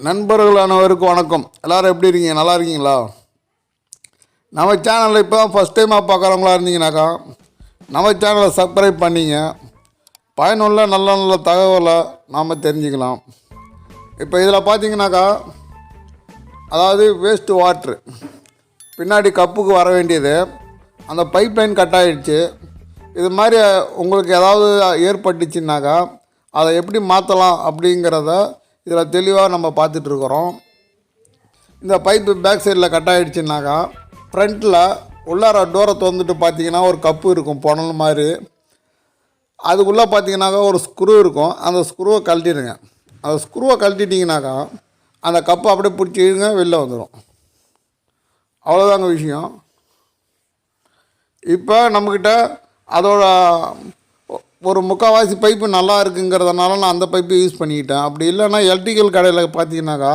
நண்பர்கள் அனைவருக்கும் வணக்கம். எல்லோரும் எப்படி இருக்கீங்க? நல்லா இருக்கீங்களா? நம்ம சேனலில் இப்போ தான் ஃபஸ்ட் டைமாக பார்க்குறவங்களா இருந்தீங்கனாக்கா நம்ம சேனலை சப்ஸ்கிரைப் பண்ணிங்க. பயனுள்ள நல்ல நல்ல தகவலை நாம் தெரிஞ்சுக்கலாம். இப்போ இதில் பார்த்தீங்கன்னாக்கா, அதாவது வேஸ்ட் வாட்ரு பின்னாடி கப்புக்கு வர வேண்டியது, அந்த பைப் லைன் கட் ஆகிடுச்சு. இது மாதிரி உங்களுக்கு ஏதாவது ஏற்பட்டுச்சுன்னாக்கா அதை எப்படி மாற்றலாம் அப்படிங்கிறத இதில் தெளிவாக நம்ம பார்த்துட்ருக்குறோம். இந்த பைப்பு பேக் சைடில் கட் ஆகிடுச்சுன்னாக்கா ஃப்ரண்ட்டில் உள்ளார டோரை திறந்துட்டு பார்த்தீங்கன்னா ஒரு கப்பு இருக்கும் புனல் மாதிரி. அதுக்குள்ளே பார்த்தீங்கன்னாக்கா ஒரு ஸ்க்ரூ இருக்கும். அந்த ஸ்க்ரூவை கழட்டிடுங்க. அந்த ஸ்க்ரூவை கழட்டிட்டிங்கனாக்கா அந்த கப்பை அப்படியே பிடிச்சி இழுங்க, வெளில வந்துடும். அவ்வளோதாங்க விஷயம். இப்போ நம்மக்கிட்ட அதோட ஒரு முக்கால்வாசி பைப்பு நல்லா இருக்குங்கிறதுனால நான் அந்த பைப்பு யூஸ் பண்ணிக்கிட்டேன். அப்படி இல்லைன்னா எலக்ட்ரிக்கல் கடையில் பார்த்தீங்கன்னாக்கா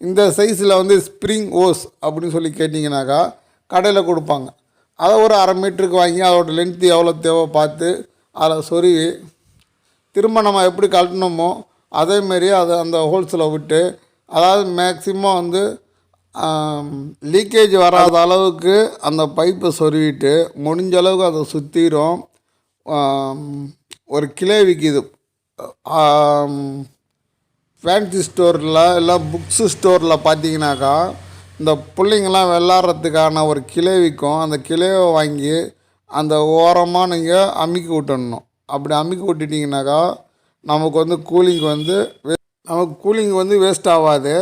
இந்த சைஸில் வந்து ஸ்ப்ரிங் ஓஸ் அப்படின்னு சொல்லி கேட்டிங்கனாக்கா கடையில் கொடுப்பாங்க. அதை ஒரு 1/2 மீட்டருக்கு வாங்கி அதோட லென்த்து எவ்வளோ தேவை பார்த்து அதில் சொருவி திரும்ப நம்ம எப்படி கழட்டணுமோ அதேமாரி அதை அந்த ஹோல்ஸில் விட்டு, அதாவது மேக்ஸிமம் வந்து லீக்கேஜ் வராத அளவுக்கு அந்த பைப்பை சொருவிட்டு முடிஞ்ச அளவுக்கு அதை சுற்றிடும். ஒரு கிளை விற்கிது ஃபேன்சி ஸ்டோரில் இல்லை புக்ஸு ஸ்டோரில் பார்த்தீங்கன்னாக்கா இந்த பிள்ளைங்கள்லாம் விளாட்றதுக்கான ஒரு கிளை விற்கும். அந்த கிளையை வாங்கி அந்த ஓரமாக நீங்கள் அமுக்கி விட்டுடணும். அப்படி அமுக்கி விட்டுட்டிங்கனாக்கா நமக்கு வந்து கூலிங் வந்து வேஸ்ட் ஆகாது.